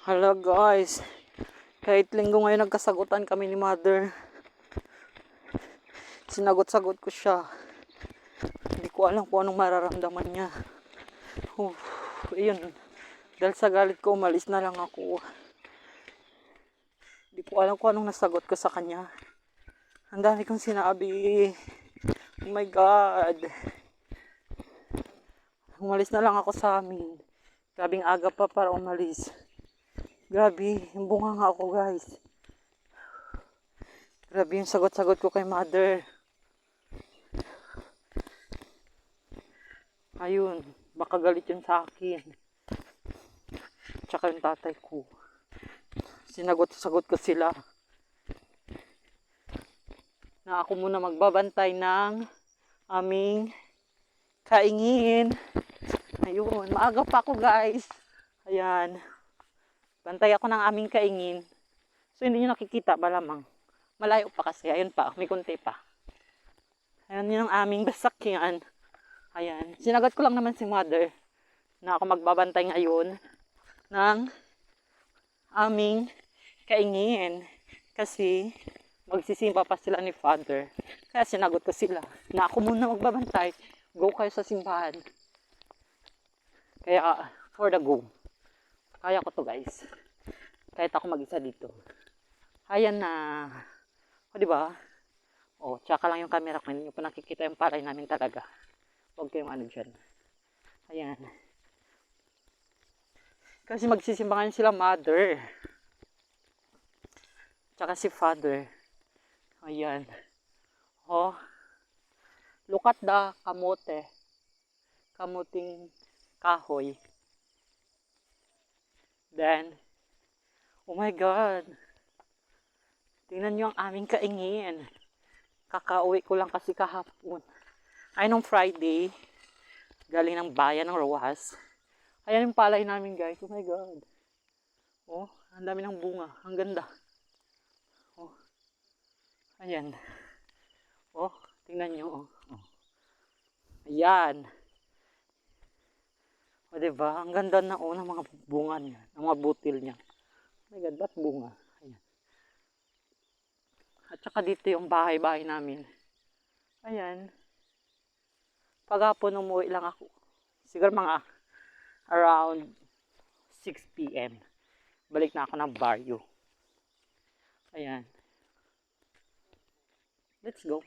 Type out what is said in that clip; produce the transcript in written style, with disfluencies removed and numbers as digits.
Hello guys, kahit linggo ngayon nagkasagutan kami ni mother. Sinagot-sagot ko siya. Hindi ko alam kung anong mararamdaman niya. Ayun. Dahil sa galit ko, umalis na lang ako. Hindi ko alam kung anong nasagot ko sa kanya. Ang dami kong sinabi. Oh my God. Umalis na lang ako sa amin. Grabing aga pa para umalis. Grabe, yung bunga nga ako guys. Grabe yung sagot-sagot ko kay mother. Ayun, baka galit yun sa akin. Tsaka yung tatay ko. Sinagot-sagot ko sila. Na ako muna magbabantay ng aming kaingin. Ayun, maaga pa ako guys. Ayan. Bantay ako ng aming kaingin. So hindi nyo nakikita ba lamang. Malayo pa kasi. Ayun pa, may kunti pa. Ayan yun ang aming basakyan. Ayan. Sinagot ko lang naman si mother na ako magbabantay ngayon ng aming kaingin. Kasi magsisimba pa sila ni father. Kaya sinagot ko sila na ako muna magbabantay. Go kayo sa simbahan. Kaya for the go. Kaya ko to guys. Kahit ako mag-isa dito. Ayan na. O diba? O, tsaka lang yung camera ko. Hindi nyo pa nakikita yung palay namin talaga. Huwag kayong ano dyan. Ayan. Kasi magsisimbangan sila mother. Tsaka si father. Ayan. O. Look at the kamote. Kamuting kahoy. Then, oh my God. Tingnan nyo ang aming kaingin. Kakauwi ko lang kasi kahapon. Ay, nung Friday, galing ng bayan ng Rojas. Ayan yung palay namin guys. Oh my God. Oh, ang dami ng bunga. Ang ganda. Oh. Ayan. Oh, tingnan nyo. Oh. Ayan. O diba? Ang ganda na ng mga bunga niya. Ng mga butil niya. Oh my God, ba't bunga? Ayan. At saka dito yung bahay-bahay namin. Ayan. Paghapon umuwi lang ako. Siguro mga around 6 p.m. Balik na ako ng baryo. Ayan. Let's go.